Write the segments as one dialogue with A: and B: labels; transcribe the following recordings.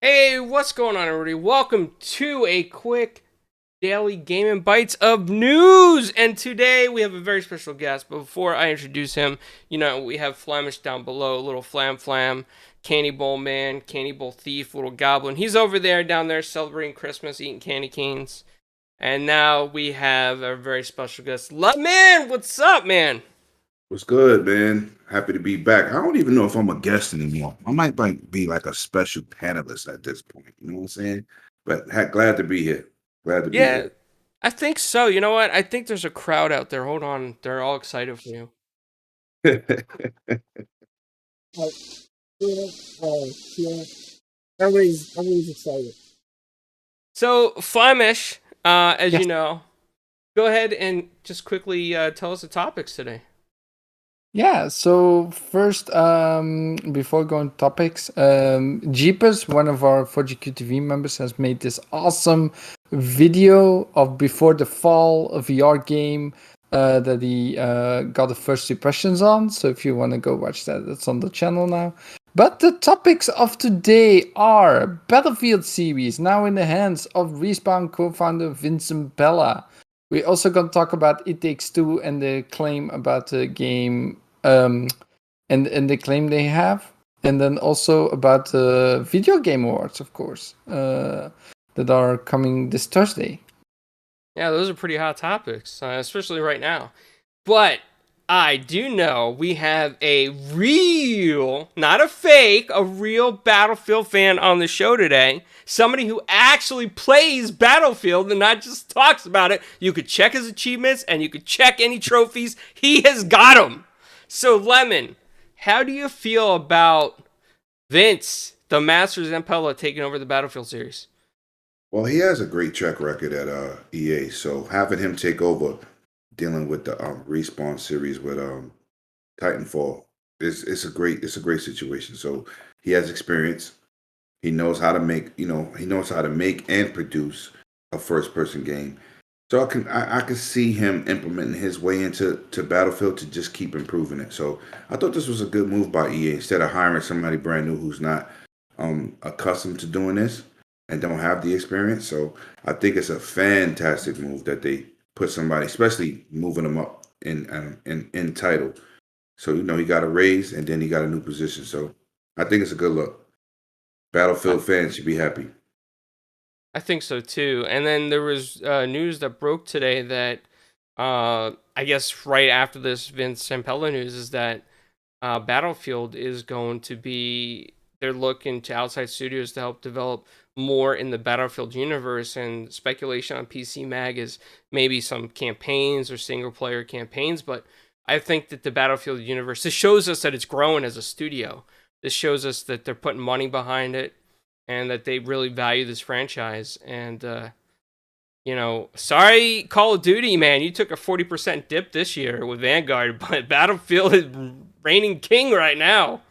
A: Hey, what's going on, everybody? Welcome to a quick daily gaming bites of news. And today we have a very special guest. But before I introduce him, we have Flamish down below, little Flam, Candy Bowl Man, Candy Bowl Thief, little Goblin. He's over there, down there, celebrating Christmas, eating candy canes. And now we have a very special guest, Man. What's up, man?
B: What's good, man? Happy to be back. I don't even know if I'm a guest anymore. I might be like a special panelist at this point. You know what I'm saying? But glad to be here. Glad to be
A: Yeah,
B: here.
A: I think so. You know what? I think there's a crowd out there. Hold on. They're all excited for you. Oh, yeah, yeah. Everybody's excited. So, Flamish, as you
C: Yes.
A: know, go ahead and just quickly tell us the topics today.
C: Yeah. So first, before going to topics, Jeepers, one of our 4GQ members, has made this awesome video of before the fall a VR game that he got the first impressions on. So if you want to go watch that, it's on the channel now. But the topics of today are Battlefield series, now in the hands of Respawn co-founder Vincent Bella. We also going to talk about It Takes Two and the claim about the game, and the claim they have, and then also about the video game awards, of course, that are coming this Thursday.
A: Yeah, those are pretty hot topics, especially right now. But I do know we have a real, not a fake, a real Battlefield fan on the show today. Somebody who actually plays Battlefield and not just talks about it. You could check his achievements and you could check any trophies. He has got them. So, Lemon, how do you feel about Vince, the master Zampella, taking over the Battlefield series?
B: Well, he has a great track record at EA, so having him take over, dealing with the Respawn series with Titanfall is it's a great situation. So he has experience. He knows how to make he knows how to make and produce a first person game. So I can see him implementing his way into Battlefield to just keep improving it. So I thought this was a good move by EA instead of hiring somebody brand new who's not accustomed to doing this and don't have the experience. So I think it's a fantastic move that they put somebody, especially moving them up in title. So he got a raise and then he got a new position. So I think it's a good look. Battlefield fans should be happy.
A: I think so too. And then there was news that broke today that I guess right after this Vince Zampella news is that Battlefield is going to be, they're looking to outside studios to help develop more in the Battlefield universe, and speculation on PC Mag is maybe some campaigns or single player campaigns. But I think that the Battlefield universe, this shows us that it's growing as a studio. This shows us that they're putting money behind it and that they really value this franchise. And sorry, Call of Duty, man, you took a 40% dip this year with Vanguard, but Battlefield is reigning king right now.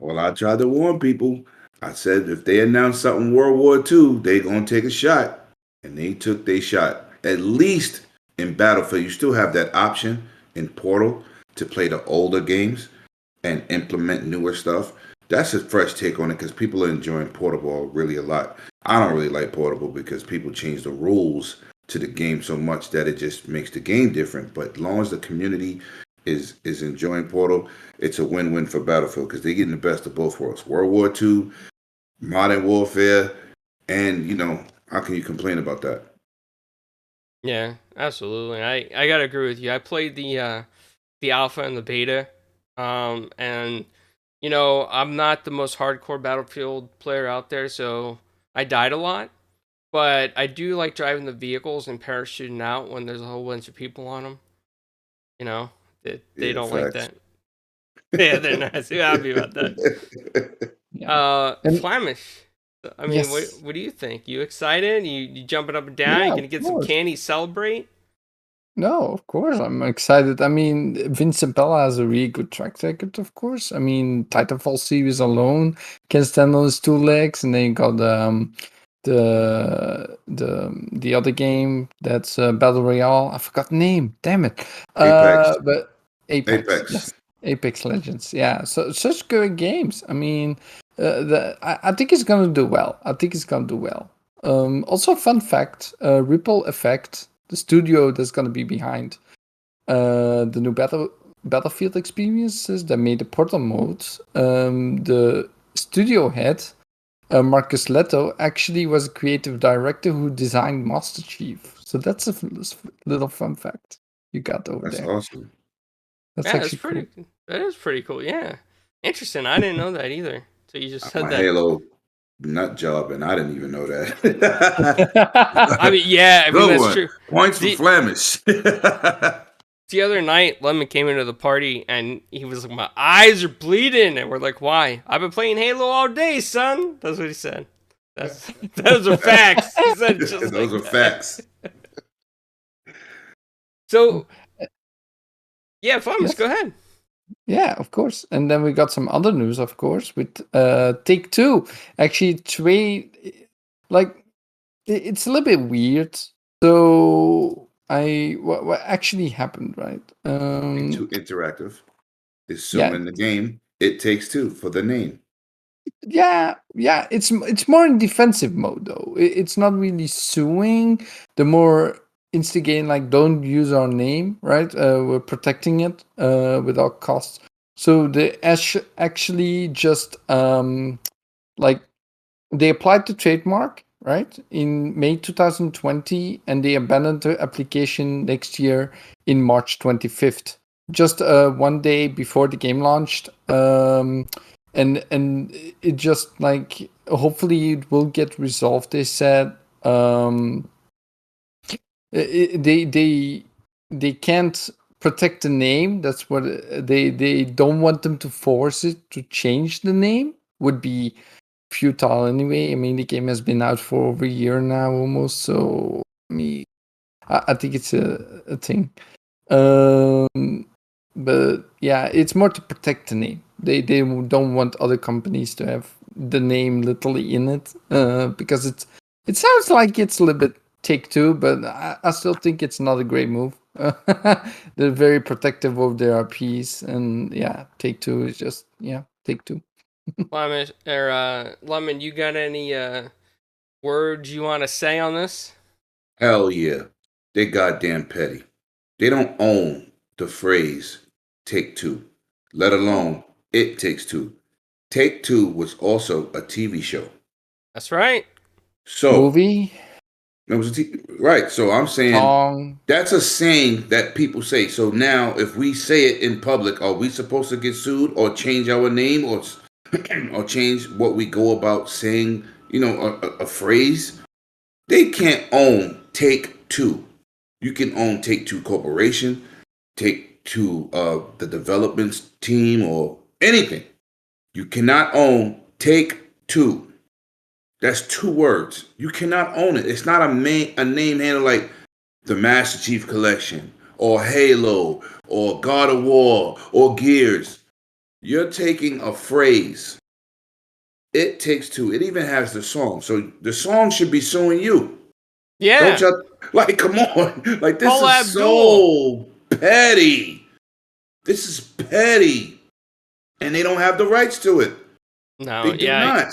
B: Well, I tried to warn people. I said if they announce something World War II, they gonna take a shot, and they took their shot. At least in Battlefield, you still have that option in Portal to play the older games and implement newer stuff. That's a fresh take on it because people are enjoying Portable really a lot. I don't really like Portable because people change the rules to the game so much that it just makes the game different. But as long as the community is enjoying Portal, it's a win-win for Battlefield because they're getting the best of both worlds. World War II, Modern Warfare, and how can you complain about that?
A: Yeah, absolutely. I gotta agree with you. I played the alpha and the beta, and I'm not the most hardcore Battlefield player out there, so I died a lot. But I do like driving the vehicles and parachuting out when there's a whole bunch of people on them. You know, they
B: Yeah,
A: don't like
B: facts.
A: that. Yeah, they're not too happy about that.
C: Yeah. And
A: Flamish. I mean,
C: yes.
A: what do you think? You excited? You jumping up and down? You
C: Yeah,
A: gonna
C: of
A: get some
C: course.
A: candy, celebrate?
C: No, of course, I'm excited. I mean, Vincent Bella has a really good track record, of course. I mean, Titanfall series alone can stand on his two legs, and then you got the other game that's Battle Royale. I forgot the name. Damn it.
B: Apex.
C: But Apex,
B: Apex.
C: yes, Apex Legends. Yeah, so such good games. I mean, I think it's gonna do well. Also, fun fact: Ripple Effect, the studio that's gonna be behind the new Battlefield experiences that made the Portal mode. The studio head, Marcus Leto, actually was a creative director who designed Master Chief. So that's a little fun fact you got over
B: That's
C: there.
B: awesome.
C: That's
A: Yeah, that's
C: actually
A: pretty.
C: cool.
A: That is pretty cool. Yeah, interesting. I didn't know that either. So you just
B: I'm
A: said
B: a
A: that.
B: Halo nut job, and I didn't even know that.
A: I mean, yeah. I mean,
B: Good
A: that's
B: one.
A: true.
B: Points for
A: The
B: Flamish.
A: the other night, Lemon came into the party and he was like, "My eyes are bleeding," and we're like, "Why?" "I've been playing Halo all day, son." That's what he said. That's those are facts. He said it just
B: Those
A: like
B: are
A: that.
B: facts.
A: So yeah, Flamish, go
C: Yes.
A: ahead.
C: Yeah, of course. And then we got some other news, of course, with Take-Two. Actually, trade, like, it's a little bit weird. So, what actually happened, right?
B: Take Two Interactive is
C: Yeah,
B: suing the game It Takes Two for the name.
C: yeah. It's more in defensive mode though. It's not really suing. The more instigating, like, don't use our name, right? We're protecting it with all costs. So they actually just like they applied the trademark right in May 2020, and they abandoned the application next year in March 25th, just one day before the game launched. And it just like hopefully it will get resolved. They said they can't protect the name. That's what they don't want them to force it to change the name. Would be futile anyway. I mean, the game has been out for over a year now almost. So I mean, I think it's a thing. But yeah, it's more to protect the name. They don't want other companies to have the name literally in it, because it sounds like it's a little bit Take-Two, but I still think it's not a great move. They're very protective of their IPs, and yeah, Take-Two is just Take-Two.
A: Flamish or Lemon, you got any words you want to say on this?
B: Hell yeah. They goddamn petty. They don't own the phrase Take Two, let alone It Takes Two. Take Two was also a TV show.
A: That's right.
B: So,
C: Movie,
B: it was right. So I'm saying
C: song.
B: that's a saying that people say. So now, if we say it in public, are we supposed to get sued or change our name or or change what we go about saying? You know, a phrase. They can't own Take Two. You can own Take Two Corporation, Take Two, the development team, or anything. You cannot own Take Two. That's two words. You cannot own it. It's not a name handle like the Master Chief Collection or Halo or God of War or Gears. You're taking a phrase. It Takes Two. It even has the song. So the song should be suing you. Don't
A: Yeah.
B: you like come on? Like this
A: Paul
B: is
A: Abdul.
B: so petty. This is petty. And they don't have the rights to it.
A: No,
B: They do
A: yeah.
B: not.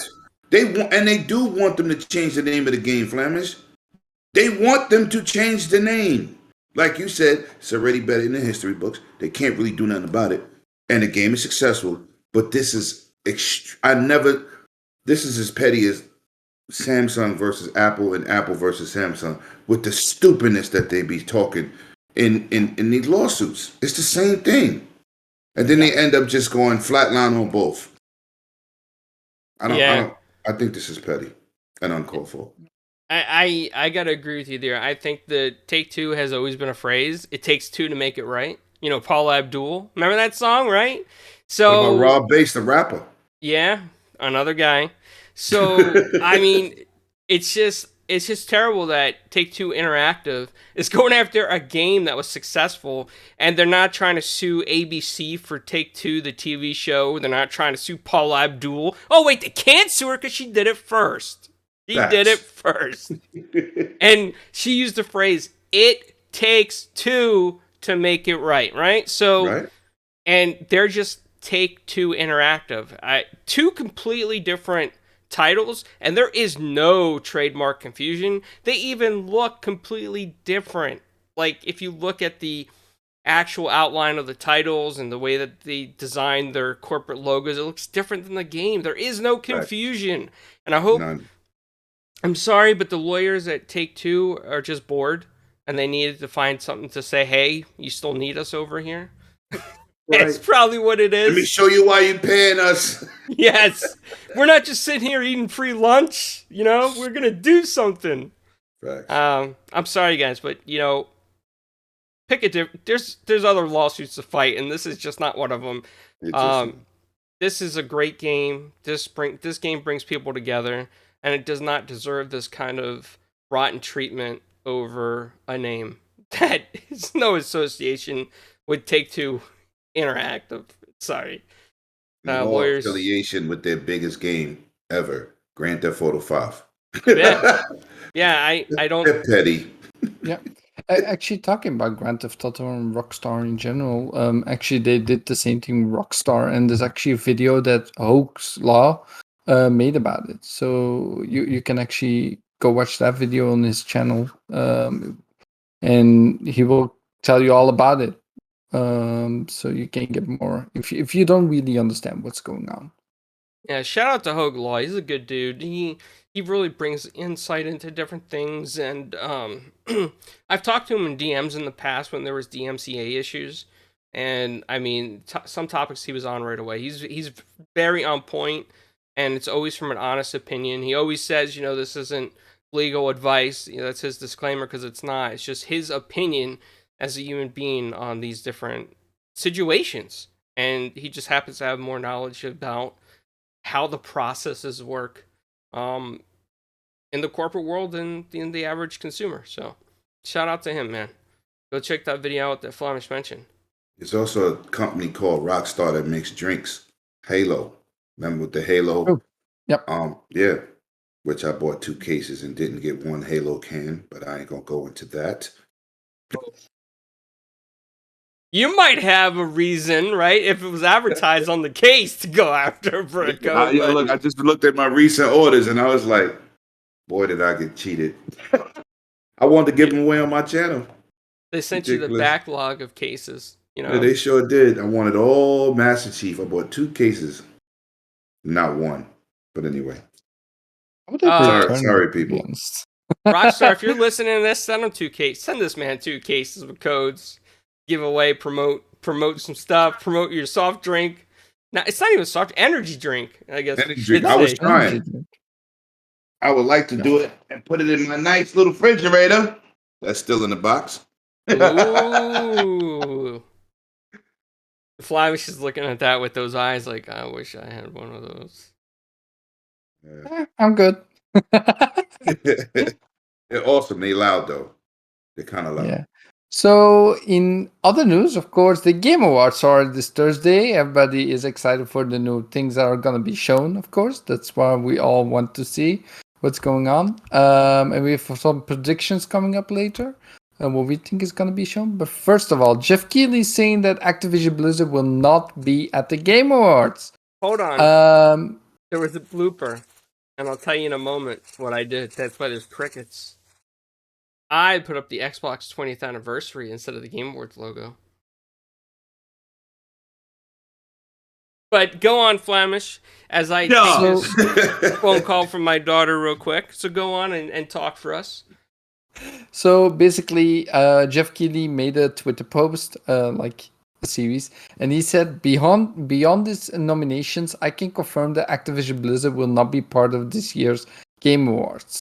B: They want and they do want them to change the name of the game, Flamish. They want them to change the name. Like you said, it's already better in the history books. They can't really do nothing about it. And the game is successful. But this is this is as petty as Samsung versus Apple and Apple versus Samsung with the stupidness that they be talking in these lawsuits. It's the same thing. And then they end up just going flatline on both.
A: Yeah.
B: I think this is petty and uncalled for.
A: I gotta agree with you there. I think the Take Two has always been a phrase. It takes two to make it right. You know, Paul Abdul. Remember that song, right?
B: What about
A: So
B: Rob Bass, the rapper?
A: yeah, another guy. So I mean, it's just terrible that Take Two Interactive is going after a game that was successful, and they're not trying to sue ABC for Take Two, the TV show. They're not trying to sue Paul Abdul. Oh wait, they can't sue her because she did it first. She did it
B: Facts.
A: first. And she used the phrase, it takes two to make it right, right? So,
B: Right?
A: and they're just Take-Two Interactive. Two completely different titles, and there is no trademark confusion. They even look completely different. Like, if you look at the actual outline of the titles and the way that they designed their corporate logos, it looks different than the game. There is no confusion. And I hope...
B: None.
A: I'm sorry, but the lawyers at Take-Two are just bored, and they needed to find something to say, hey, you still need us over here? That's probably what it is.
B: Let me show you why you're paying us.
A: Yes. We're not just sitting here eating free lunch, we're going to do something.
B: Facts.
A: I'm sorry, guys, but, pick a different... There's other lawsuits to fight, and this is just not one of them. This is a great game. This game brings people together, and it does not deserve this kind of rotten treatment over a name that is no association with Take-Two Interactive. Sorry.
B: No affiliation with their biggest game ever, Grand Theft Auto 5.
A: Yeah, I don't...
B: They're petty.
C: Yeah. Actually, talking about Grand Theft Auto and Rockstar in general, actually they did the same thing with Rockstar, and there's actually a video that Hoax Law made about it. So you can actually go watch that video on his channel, and he will tell you all about it. So you can get more if you don't really understand what's going on.
A: Yeah, shout out to Hogue Law. He's a good dude. He really brings insight into different things, and I've talked to him in DMs in the past when there was DMCA issues, and I mean some topics he was on right away. He's very on point, and it's always from an honest opinion. He always says, this isn't legal advice. That's his disclaimer, because it's not. It's just his opinion as a human being on these different situations, and he just happens to have more knowledge about how the processes work in the corporate world and in the average consumer. So shout out to him, man. Go check that video out that Flamish mentioned.
B: There's also a company called Rockstar that makes drinks, Halo. Remember with the Halo?
C: Oh, yep.
B: Yeah, which I bought 2 cases and didn't get 1 Halo can, but I ain't gonna go into that.
A: You might have a reason, right? If it was advertised on the case to go after for a code.
B: Look, I just looked at my recent orders and I was like, boy, did I get cheated. I wanted to give them away on my channel.
A: They sent you the backlog of cases,
B: Yeah, they sure did. I wanted all Master Chief. I bought 2 cases, not 1. But anyway. Sorry, people.
A: Rockstar, if you're listening to this, send them 2 cases. Send this man 2 cases with codes. Give away, promote some stuff, promote your soft drink. Now, it's not even soft, energy drink, I guess.
B: Energy drink. I was trying. I would like to do it and put it in my nice little refrigerator. That's still in the box.
A: Ooh. Flamish is looking at that with those eyes like, I wish I had one of those.
C: I'm good.
B: They're awesome. They loud, though. They're kind of loud.
C: Yeah. So, in other news, of course, the Game Awards are this Thursday. Everybody is excited for the new things that are going to be shown, of course. That's why we all want to see what's going on. And we have some predictions coming up later and what we think is going to be shown. But first of all, Jeff Keighley is saying that Activision Blizzard will not be at the Game Awards.
A: Hold on. There was a blooper, and I'll tell you in a moment what I did. That's why there's crickets. I put up the Xbox 20th anniversary instead of the Game Awards logo. But go on, Flamish, as I take this phone call from my daughter real quick. So go on and talk for us.
C: So basically, Jeff Keighley made a Twitter post, like a series, and he said, beyond these nominations, I can confirm that Activision Blizzard will not be part of this year's Game Awards.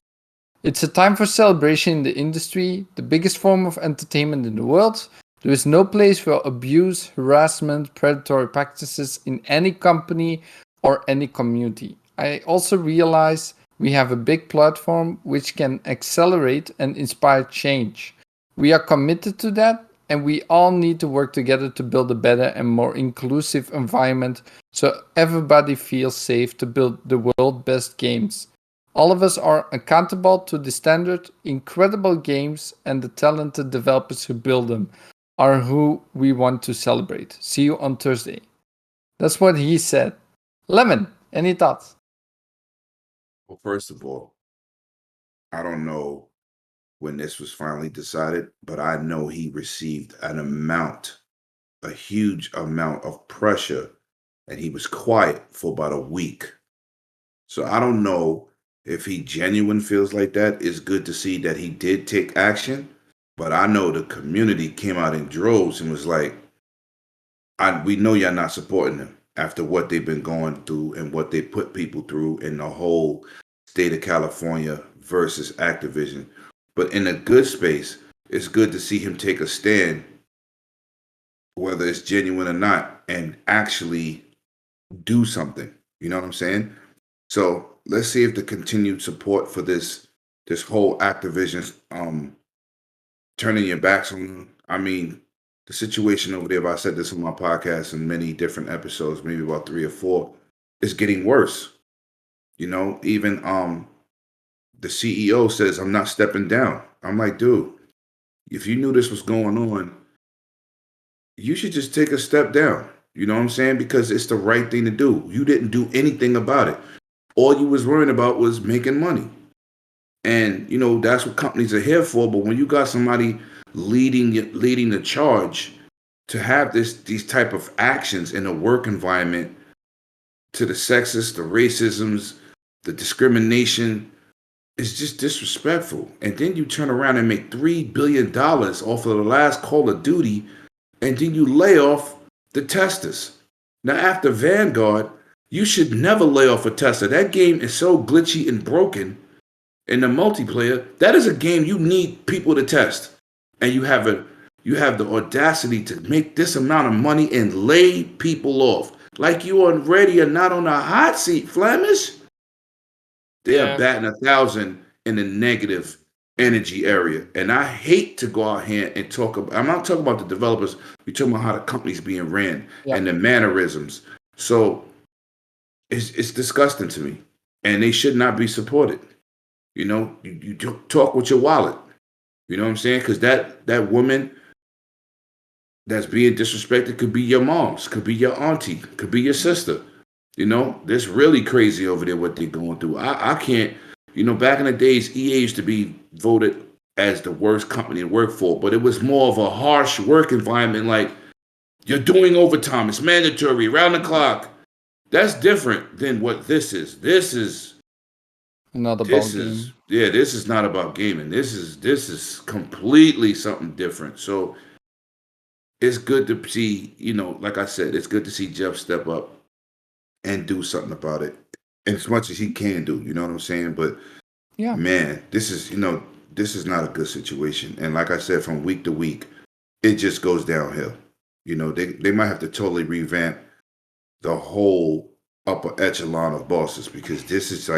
C: It's a time for celebration in the industry, the biggest form of entertainment in the world. There is no place for abuse, harassment, predatory practices in any company or any community. I also realize we have a big platform which can accelerate and inspire change. We are committed to that, and we all need to work together to build a better and more inclusive environment so everybody feels safe to build the world's best games. All of us are accountable to the standard. Incredible games and the talented developers who build them are who we want to celebrate. See you on Thursday. That's what he said. Lemon, any thoughts?
B: Well, first of all, I don't know when this was finally decided, but I know he received a huge amount of pressure, and he was quiet for about a week. So I don't know if he genuine feels like that. It's good to see that he did take action, but I know the community came out in droves and was like, we know y'all not supporting them after what they've been going through and what they put people through in the whole state of California versus Activision. But in a good space, it's good to see him take a stand, whether it's genuine or not, and actually do something. You know what I'm saying? So let's see if the continued support for this whole Activision turning your backs on them. I mean, the situation over there, I said this on my podcast in many different episodes, maybe about 3 or 4, is getting worse. You know, even the CEO says, I'm not stepping down. I'm like, dude, if you knew this was going on, you should just take a step down. You know what I'm saying? Because it's the right thing to do. You didn't do anything about it. All you was worrying about was making money. And you know, that's what companies are here for. But when you got somebody leading the charge to have these type of actions in a work environment, to the sexist, the racisms, the discrimination, it's just disrespectful. And then you turn around and make $3 billion off of the last Call of Duty, and then you lay off the testers. Now after Vanguard, you should never lay off a tester. That game is so glitchy and broken in the multiplayer. That is a game you need people to test. And you have the audacity to make this amount of money and lay people off. Like you already are not on the hot seat, Flamish. They are
A: Yeah.
B: batting 1,000 in the negative energy area. And I hate to go out here and talk about, I'm not talking about the developers, we're talking about how the company's being ran and the mannerisms. So it's disgusting to me. And they should not be supported. You know, you talk with your wallet. You know what I'm saying? Because that woman that's being disrespected could be your mom's, could be your auntie, could be your sister. You know, that's really crazy over there what they're going through. I can't, you know, back in the days, EA used to be voted as the worst company to work for, but it was more of a harsh work environment. Like, you're doing overtime, it's mandatory, around the clock. That's different than what this is.
C: Another ball
B: This
C: game.
B: is yeah, this is not about gaming. This is completely something different. So it's good to see, you know, like I said, it's good to see Jeff step up and do something about it. As much as he can do, you know what I'm saying? But
C: Yeah.
B: man, this is not a good situation. And like I said, from week to week, it just goes downhill. You know, they might have to totally revamp the whole upper echelon of bosses because this is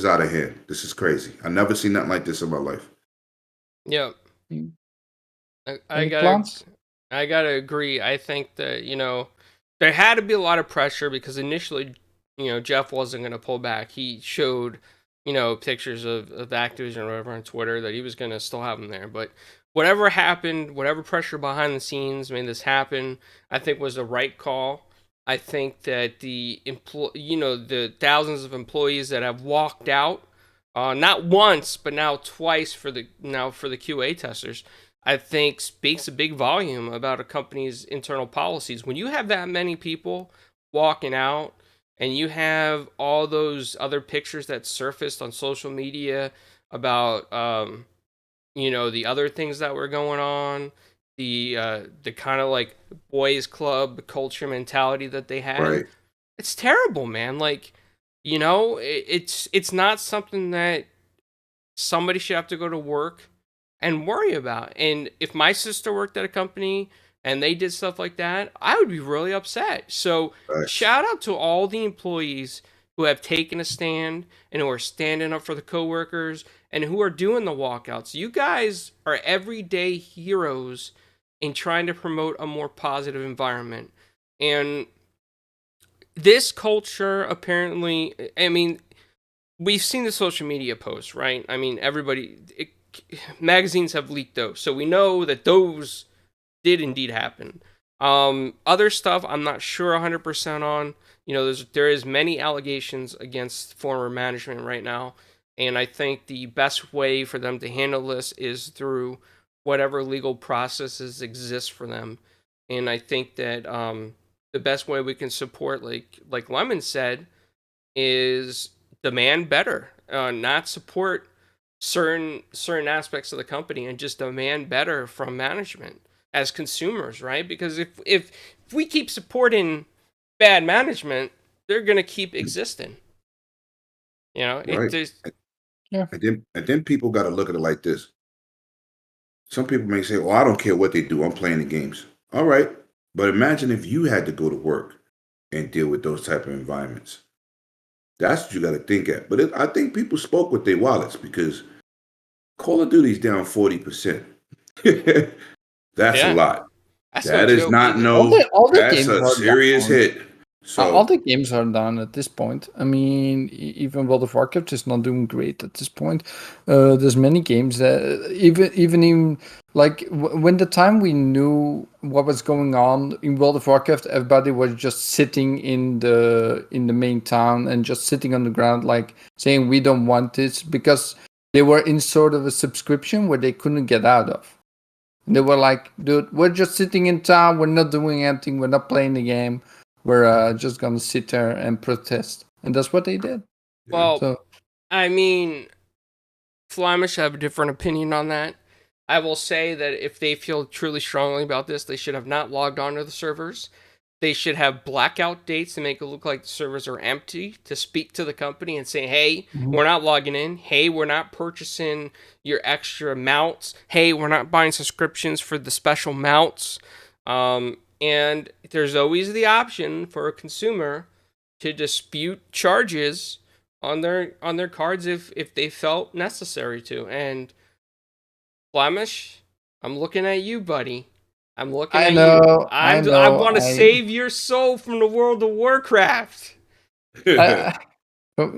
B: out of hand. This is crazy. I never seen nothing like this in my life.
A: Yep.
C: Mm.
A: I
C: Any
A: gotta
C: plans?
A: I gotta agree. I think that, there had to be a lot of pressure because initially, Jeff wasn't gonna pull back. He showed, pictures of Activision or whatever on Twitter that he was gonna still have them there. But whatever happened, whatever pressure behind the scenes made this happen, I think was the right call. I think that the thousands of employees that have walked out, not once but now twice for the QA testers, I think speaks a big volume about a company's internal policies. When you have that many people walking out and you have all those other pictures that surfaced on social media about the other things that were going on, the kind of like boys club culture mentality that they had,
B: Right.
A: it's terrible, man. Like, it's not something that somebody should have to go to work and worry about. And if my sister worked at a company and they did stuff like that, I would be really upset. So,
B: Facts.
A: shout out to all the employees who have taken a stand and who are standing up for the coworkers and who are doing the walkouts. You guys are everyday heroes in trying to promote a more positive environment. And this culture apparently, I mean, we've seen the social media posts, right? I mean, magazines have leaked those, so we know that those did indeed happen. Other stuff I'm not sure 100% on. There is many allegations against former management right now, and I think the best way for them to handle this is through whatever legal processes exist for them. And I think that the best way we can support, like Lemon said, is demand better, not support certain aspects of the company, and just demand better from management as consumers, right? Because if we keep supporting bad management, they're gonna keep existing. It
B: Right.
A: just
C: Yeah.
B: And then people got to look at it like this. Some people may say, "Oh, I don't care what they do. I'm playing the games." All right, but imagine if you had to go to work and deal with those type of environments. That's what you got to think at. But I think people spoke with their wallets because Call of Duty's down 40%. That's a
A: yeah,
B: lot.
A: that's no
B: That is
A: joke
B: not
A: either.
B: no.
C: All the
B: That's
C: games
B: a
C: are
B: serious
C: down.
B: hit.
C: All
B: So
C: the games are down at this point. I mean, even World of Warcraft is not doing great at this point. There's many games that even in like when the time we knew what was going on in World of Warcraft, everybody was just sitting in the main town and just sitting on the ground, like saying we don't want this because they were in sort of a subscription where they couldn't get out of. And they were like, dude, we're just sitting in town. We're not doing anything. We're not playing the game. We're just going to sit there and protest. And that's what they did.
B: yeah,
A: Well,
C: So,
A: I mean, Flamish have a different opinion on that. I will say that if they feel truly strongly about this, they should have not logged onto the servers. They should have blackout dates to make it look like the servers are empty to speak to the company and say, hey,
C: mhm.
A: we're not logging in. Hey, we're not purchasing your extra mounts. Hey, we're not buying subscriptions for the special mounts. And there's always the option for a consumer to dispute charges on their cards if they felt necessary to. And Flemish, I'm looking at you, buddy. I'm looking
C: I
A: at you.
C: know, I
A: I
C: know,
A: want to save your soul from the World of Warcraft.
C: I,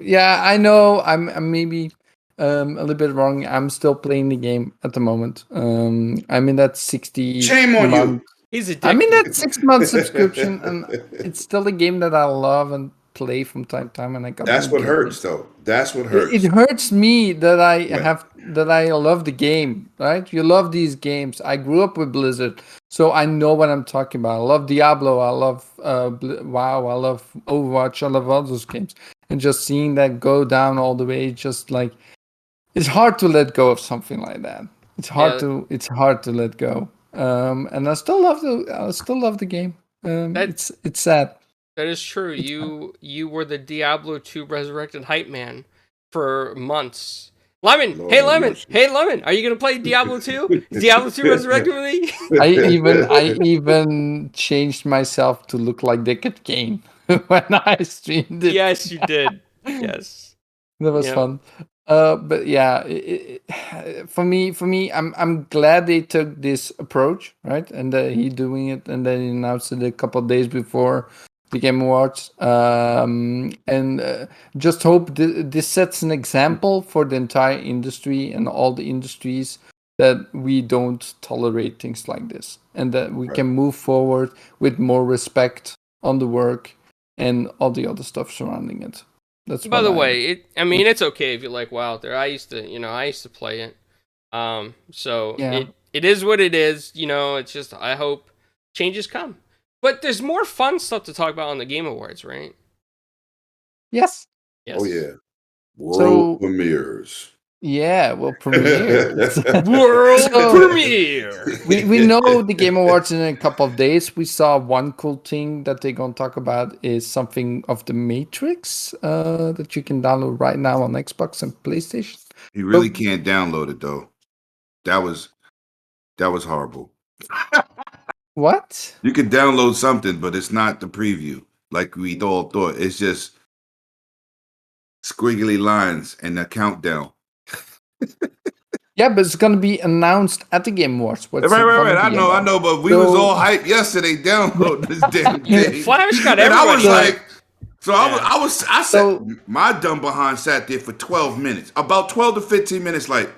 C: yeah, I know. I'm maybe a little bit wrong. I'm still playing the game at the moment. I'm in that 60
B: shame on
C: month.
B: you.
A: He's
C: I'm in
A: addicted.
C: that 6 month subscription, and it's still a game that I love and play from time to time. And I got to
B: That's what
C: get it.
B: hurts, though. That's what
C: It
B: hurts.
C: hurts me that
B: Yeah,
C: I love the game, right? You love these games. I grew up with Blizzard, so I know what I'm talking about. I love Diablo. I love WoW. I love Overwatch. I love all those games. And just seeing that go down all the way, just like it's hard to let go of something like that.
A: Yeah,
C: It's hard to let go. And I still love the game.
A: that
C: It's sad.
A: that is true.
C: It's sad.
A: You were the Diablo 2 resurrected hype man for months. Lemon,
B: Lord
A: hey
B: have
A: Lemon,
B: mercy.
A: hey Lemon, are you gonna play Diablo 2? Is Diablo 2 resurrected with me?
C: I even changed myself to look like Deckard Kane when I streamed it.
A: Yes, you did. Yes.
C: That was
A: Yeah.
C: fun. But yeah, for me, I'm glad they took this approach, right? And he doing it, and then he announced it a couple of days before the Game Awards. And just hope this sets an example for the entire industry and all the industries that we don't tolerate things like this, and that we
B: Right.
C: can move forward with more respect on the work and all the other stuff surrounding it. That's
A: By
C: what
A: the
C: I
A: way, I mean it's okay if you like WoW out there. I used to play it. So
C: yeah.
A: it is what it is. It's just I hope changes come. But there's more fun stuff to talk about on the Game Awards, right?
C: Yes.
B: Oh
A: Yes.
B: yeah, world
C: So
B: premieres.
C: yeah, well, premieres.
A: World
C: So
A: premiere.
C: we know the Game Awards in a couple of days. We saw one cool thing that they're gonna talk about is something of the Matrix that you can download right now on Xbox and PlayStation.
B: You
C: But
B: really can't download it though. That was that was horrible.
C: what?
B: You can download something, but it's not the preview like we all thought. It's just squiggly lines and a countdown.
C: Yeah, but it's gonna be announced at the Game Awards. What's
B: Right,
C: it
B: right,
C: gonna
B: right.
C: be
B: I
C: about?
B: know, but we was
C: So
B: all hyped yesterday. Download this damn thing,
A: Flash got
B: and I was
A: everybody
C: so
B: like,
A: hyped.
B: so
A: Yeah.
B: I sat
C: so
B: my dumb behind sat there for 12 minutes, about 12 to 15 minutes, like,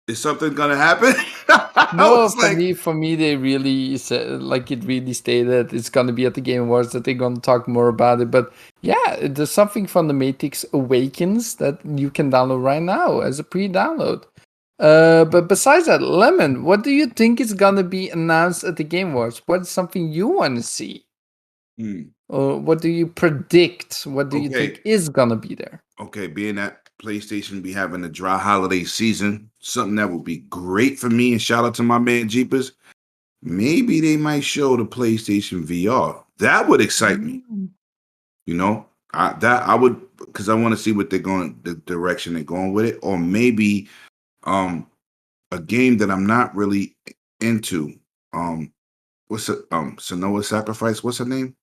B: is something gonna happen? I
C: No,
B: was like,
C: for me, they really said, like it really stated it's gonna be at the Game Awards that they're gonna talk more about it. But yeah, there's something from the Matrix Awakens that you can download right now as a pre-download. But besides that, Lemon, what do you think is gonna be announced at the Game Awards? What's something you want to see?
B: hmm,
C: Or what do you predict? What do you think
B: okay,
C: is gonna be there?
B: okay, being that PlayStation be having a dry holiday season, something that would be great for me, and shout out to my man Jeepers, maybe they might show the PlayStation VR. That would excite me.
C: Mm.
B: You know, I would, because I want to see what they're going, the direction they're going with it, or maybe a game that I'm not really into. What's it? Sonoa Sacrifice. What's her name?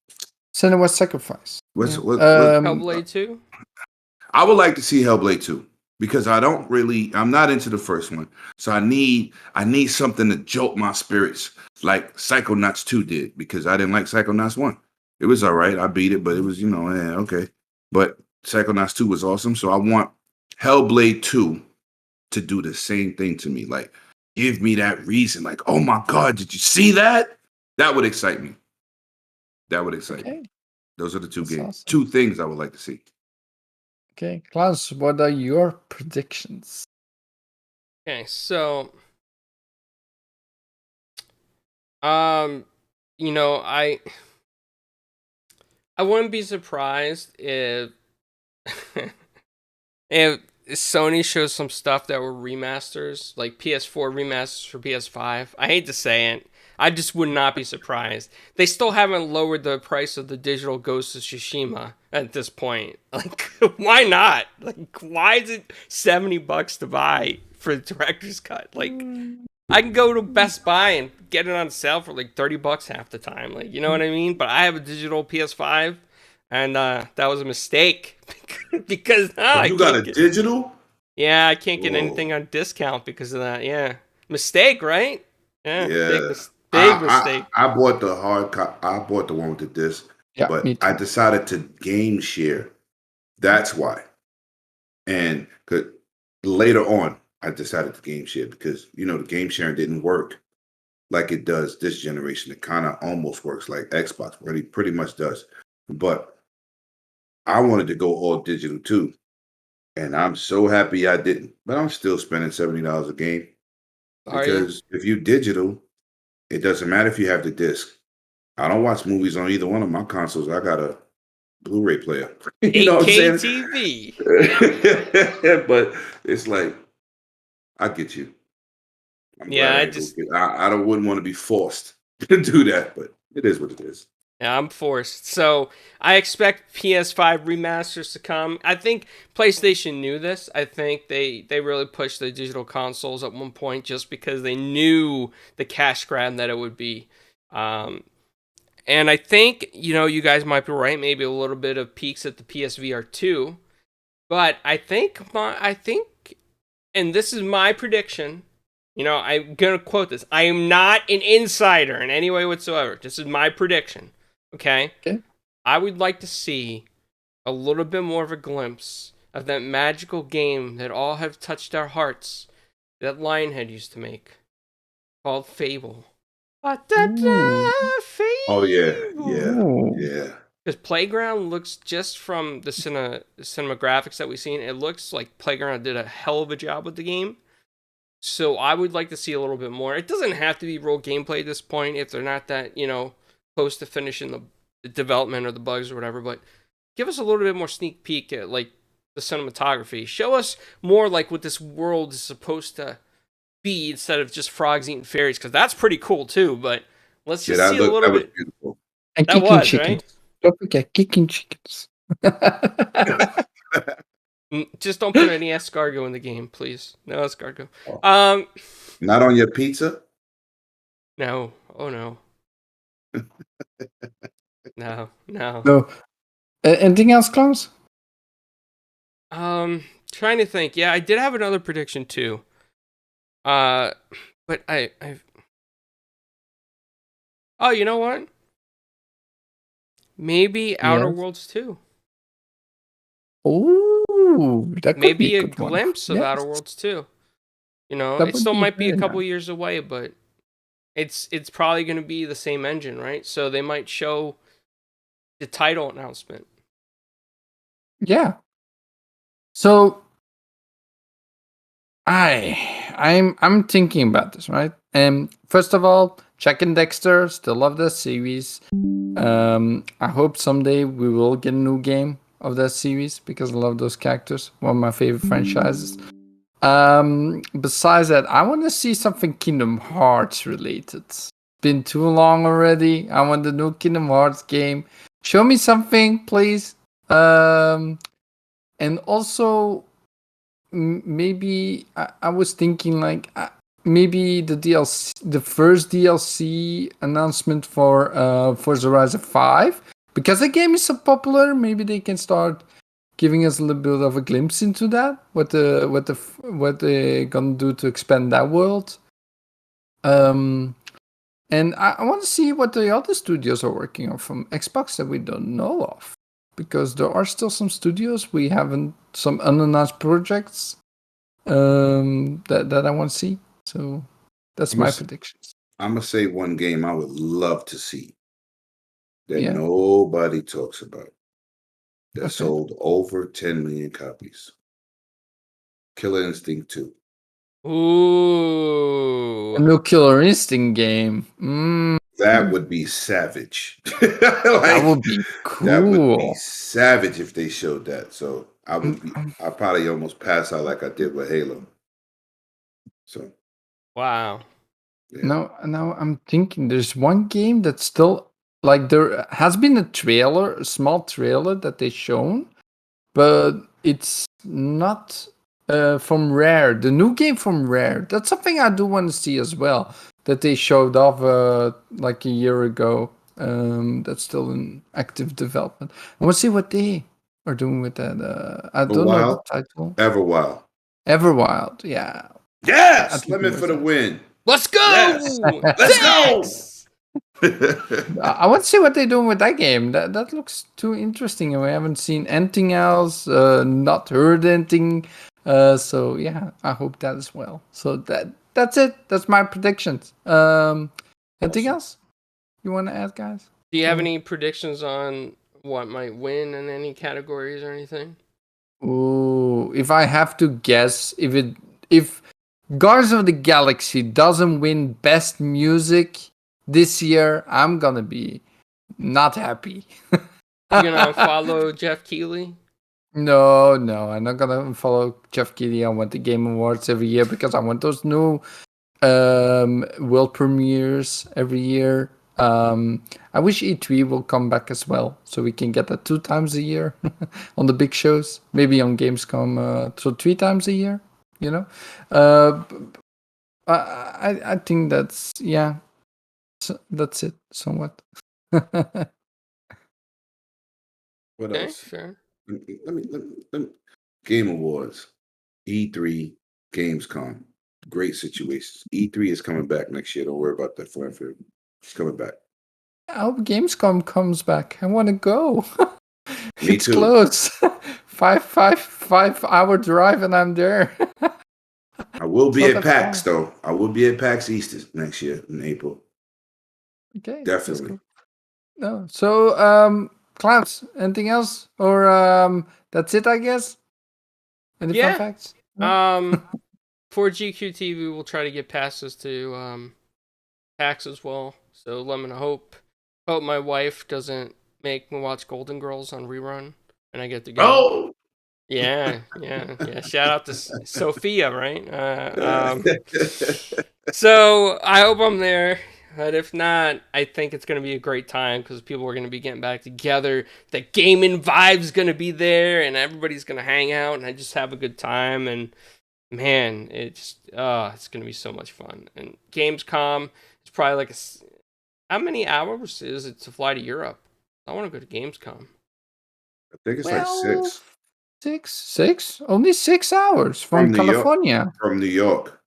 C: Senua's Sacrifice.
B: What's
C: Yeah.
B: what?
A: Hellblade 2?
B: I would like to see Hellblade 2 because I'm not into the first one. So I need something to jolt my spirits like Psychonauts 2 did because I didn't like Psychonauts 1. It was all right. I beat it, but it was, okay. But Psychonauts 2 was awesome. So I want Hellblade 2 to do the same thing to me. Like, give me that reason. Like, oh my God, did you see that? That would excite me. That would excite me.
C: Okay,
B: Those are the
C: that's awesome.
B: two things I would like to see.
C: Okay, Klaus, what are your predictions?
A: Okay, so you know, I wouldn't be surprised if if Sony shows some stuff that were remasters, like PS4 remasters for PS5. I hate to say it. I just would not be surprised. They still haven't lowered the price of the digital Ghost of Tsushima at this point. Like, why not? Like, why is it $70 to buy for the director's cut? Like, I can go to Best Buy and get it on sale for like $30 half the time. Like, you know what I mean? But I have a digital PS5, and that was a mistake because
B: Oh,
A: I
B: you got a
A: can't get.
B: digital?
A: Yeah, I can't get
B: Whoa.
A: anything on discount because of that. Yeah, mistake, right? Yeah,
B: Yeah.
A: big mistake.
B: I bought the I bought the one with the disc,
C: Yeah, me
B: but I
C: too.
B: decided to game share. That's why. And 'cause later on, I decided to game share because the game sharing didn't work like it does this generation. It kind of almost works like Xbox, pretty much does. But I wanted to go all digital too. And I'm so happy I didn't. But I'm still spending $70 a game
A: Are you?
B: because if you digital, it doesn't matter if you have the disc. I don't watch movies on either one of my consoles. I got a Blu-ray player. You know what I'm
A: 8K
B: saying?
A: TV.
B: But it's like, I get you. I'm
A: Yeah,
B: glad I wouldn't want to be forced to do that, but it is what it is.
A: Yeah, I'm forced. So I expect PS5 remasters to come. I think PlayStation knew this. I think they really pushed the digital consoles at one point just because they knew the cash grab that it would be. Um, and I think you guys might be right. Maybe a little bit of peaks at the PSVR 2, but I think, and this is my prediction. I'm gonna quote this. I am not an insider in any way whatsoever. This is my prediction. Okay?
C: Okay.
A: I would like to see a little bit more of a glimpse of that magical game that all have touched our hearts that Lionhead used to make, called Fable.
C: Ooh.
B: Oh yeah,
A: Fable.
B: yeah,
C: Ooh.
B: yeah.
A: Because Playground looks, just from the cinematographics that we've seen, it looks like Playground did a hell of a job with the game. So I would like to see a little bit more. It doesn't have to be real gameplay at this point if they're not that, close to finishing the development or the bugs or whatever. But give us a little bit more sneak peek at like the cinematography. Show us more like what this world is supposed to be instead of just frogs eating fairies, because that's pretty cool too. But let's
B: Yeah,
A: just see a little
B: that was
A: bit.
B: beautiful.
C: And
A: That
C: kicking
A: was
C: chickens.
A: right.
C: Don't forget kicking chickens.
A: Just don't put any escargot in the game, please. No escargot.
B: Oh,
A: Um,
B: not on your pizza?
A: no. Oh no. No. No.
C: No. Anything else, Klaus?
A: Trying to think. Yeah, I did have another prediction too. But I've. Oh, you know what? Maybe Outer
C: Yes.
A: Worlds 2.
C: Ooh, that could be
A: Maybe
C: a
A: a
C: good one.
A: glimpse of
C: Yes.
A: Outer Worlds 2. You know,
C: That
A: it
C: would
A: still
C: be
A: might be a
C: very
A: couple
C: nice.
A: years away, but it's probably going to be the same engine, right? So they might show the title announcement.
C: Yeah. So I'm thinking about this, right? First of all, Jack and Dexter, still love that series. I hope someday we will get a new game of that series because I love those characters. One of my favorite franchises. Besides that, I want to see something Kingdom Hearts related. Been too long already. I want the new Kingdom Hearts game. Show me something, please. And also maybe I was thinking like maybe the DLC, the first DLC announcement for Forza Horizon 5, because the game is so popular. Maybe they can start giving us a little bit of a glimpse into that. What they're gonna do to expand that world. And I want to see what the other studios are working on from Xbox that we don't know of, because there are still some studios we haven't, some unannounced projects that I want to see. So that's my predictions.
B: I'm gonna say one game I would love to see that
C: Yeah.
B: nobody talks about that
C: Okay.
B: sold over 10 million copies. Killer Instinct 2.
A: Ooh.
C: A new Killer Instinct game.
B: That would be savage.
C: That
B: Like,
C: would be
B: that would be
C: cool.
B: savage if they showed that. So
C: Mm,
B: I'd probably almost pass out like I did with Halo. So
A: Wow.
B: yeah.
C: Now I'm thinking there's one game that's still like, there has been a trailer, a small trailer that they shown, but it's not from Rare. The new game from Rare. That's something I do want to see as well. That they showed off like a year ago. That's still in active development. I want to see what they are doing with that. I don't know the
B: Everwild,
C: title.
B: Everwild.
C: Everwild. Yeah. I
B: Yes,
C: think it
B: Lemon for
C: was
B: the
C: that.
B: win.
A: Let's
B: Yes,
A: go!
B: let's go.
A: Six!
C: I want to see what they're doing with that game. That looks too interesting, and we haven't seen anything else. Not heard anything. So yeah, I hope that as well. So that's it. That's my predictions. Anything
B: Awesome.
C: else you want to add, guys?
A: Do you have
C: Or-
A: any predictions on what might win in any categories or anything?
C: Ooh, if I have to guess, if Guardians of the Galaxy doesn't win Best Music this year, I'm gonna be not happy.
A: You gonna follow Jeff Keighley?
C: No, I'm not gonna follow Jeff Keighley. I want the Game Awards every year because I want those new world premieres every year. I wish E3 will come back as well, so we can get that 2 times a year on the big shows. Maybe on Gamescom, so 3 times a year. You know, I think that's that's it. Somewhat.
B: What
A: Okay,
B: else?
A: sure.
B: Let me. Game Awards, E3, Gamescom. Great situations. E3 is coming back next year. Don't worry about that, Flanfield. It's coming back.
C: I hope Gamescom comes back. I want to go.
B: Me
C: It's
B: too.
C: close. 5 hour drive and I'm there.
B: I will
C: It's
B: be
C: not
B: at
C: that
B: PAX
C: far.
B: though. I will be at PAX East next year in April.
C: Okay, that's
B: Definitely.
C: cool. No, so Clouds, anything else, or that's it? I guess. Any fun
A: Yeah.
C: facts? No?
A: For GQT, we will try to get passes to PAX as well. So let me hope my wife doesn't make me watch Golden Girls on rerun, and I get to go.
B: Oh.
A: Yeah. Shout out to Sophia, right? So I hope I'm there. But if not, I think it's going to be a great time because people are going to be getting back together. The gaming vibe's going to be there, and everybody's going to hang out and I just have a good time. And man, it's going to be so much fun. And Gamescom is probably like how many hours is it to fly to Europe? I want to go to Gamescom.
B: I think it's like
C: Well,
B: 6
C: six, only 6 hours from
B: from New York.
C: California.
B: From New York.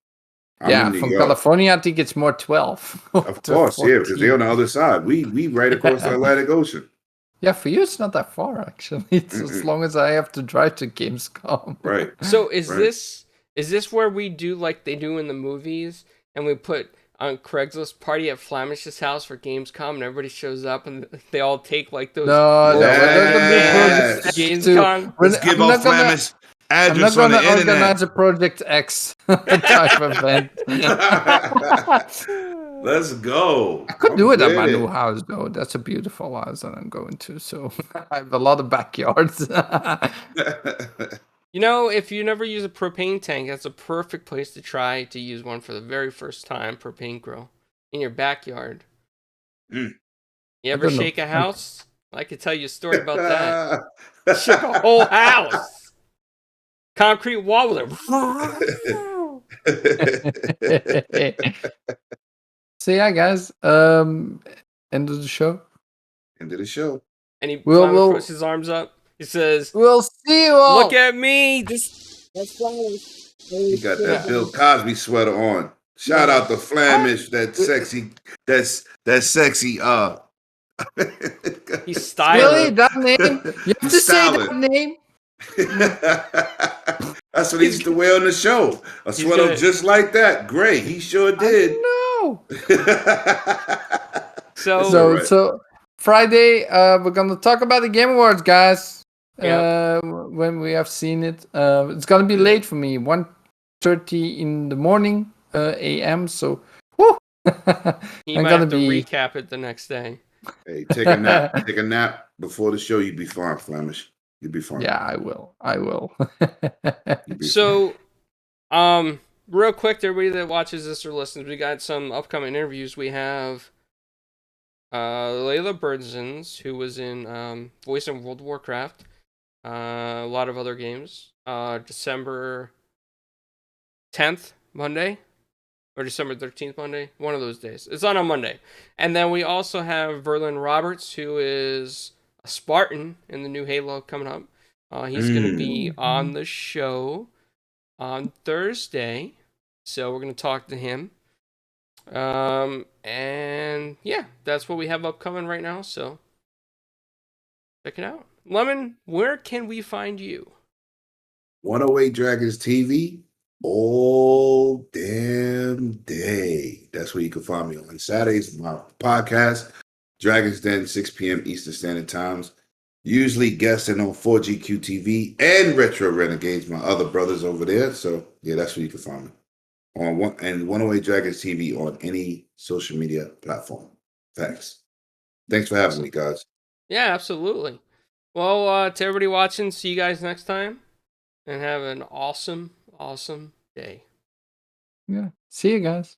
B: I'm
C: Yeah,
B: in New
C: from
B: York.
C: California, I think it's more 12
B: Of
C: to
B: course, yeah, because they're
C: 14.
B: on the other side. We right across the
C: Yeah.
B: Atlantic Ocean.
C: Yeah, for you it's not that far actually. It's as
B: Mm-mm.
C: long as I have to drive to Gamescom.
B: Right.
A: So is
B: Right.
A: Is this where we do like they do in the movies, and we put on Craigslist party at Flamish's house for Gamescom, and everybody shows up, and they all take like those
C: No,
A: old
C: no, we're not gonna do
A: vans to
C: Project
B: Yes.
C: X too.
A: Gamescom?
B: Let's give
C: I'm
B: our
C: not gonna.
B: Flamish
C: I'm not
B: address on
C: gonna
B: the internet.
C: organize a Project X type event.
B: Let's go.
C: I could
B: I'm
C: do it at
B: with
C: my new
B: it.
C: house though. That's a beautiful house that I'm going to. So I have a lot of backyards.
A: You know, if you never use a propane tank, that's a perfect place to try to use one for the very first time. Propane grill in your backyard.
B: Mm.
A: You
C: I
A: ever
C: don't know.
A: shake a house? I could tell you a story about that. Shook a whole house. Concrete wall with it.
C: So yeah, guys. End of the show.
B: End of the show.
A: And he
C: We'll-
A: finally
C: we'll-
A: puts his arms up. He says,
C: We'll see you all.
A: "Look at me! That's Flamish."
B: He got that Bill Cosby sweater on. Shout out to Flamish, that sexy.
A: He's
C: Really?
A: styling.
C: That name? You have to say that name?
B: That's what he used to wear on the show. A sweater
A: gonna-
B: just like that. Gray. He sure
C: I
B: did.
C: know.
A: So,
B: Alright.
C: So Friday, we're gonna talk about the Game Awards, guys.
A: Yep.
C: When we have seen it, it's gonna be late for me. 1:30 in the morning, a.m. So, whoo!
A: he
C: I'm
A: might
C: gonna
A: have to
C: be.
A: recap it the next day.
B: Hey, take a nap. Take a nap before the show. You'd be fine, Flamish. You'd be fine.
C: Yeah, I will.
B: You'd be
A: So, real quick, to everybody that watches this or listens, we got some upcoming interviews. We have Layla Birdsons, who was in voice in World of Warcraft, a lot of other games. December 10th, Monday, or December 13th, Monday, one of those days. It's on a Monday. And then we also have Verlin Roberts, who is a Spartan in the new Halo coming up. He's going to be on the show on Thursday, so we're going to talk to him. And yeah, that's what we have upcoming right now, so check it out. Lemon, where can we find you?
B: 108 Dragons TV all damn day. That's where you can find me on Saturdays. My podcast, Dragons Den, 6 p.m. Eastern Standard Times. Usually guesting on 4GQ TV and Retro Renegades, my other brothers over there. So yeah, that's where you can find me. On 108 Dragons TV on any social media platform. Thanks for having me, guys.
A: Yeah, absolutely. Well, to everybody watching, see you guys next time, and have an awesome day.
C: Yeah. See you guys.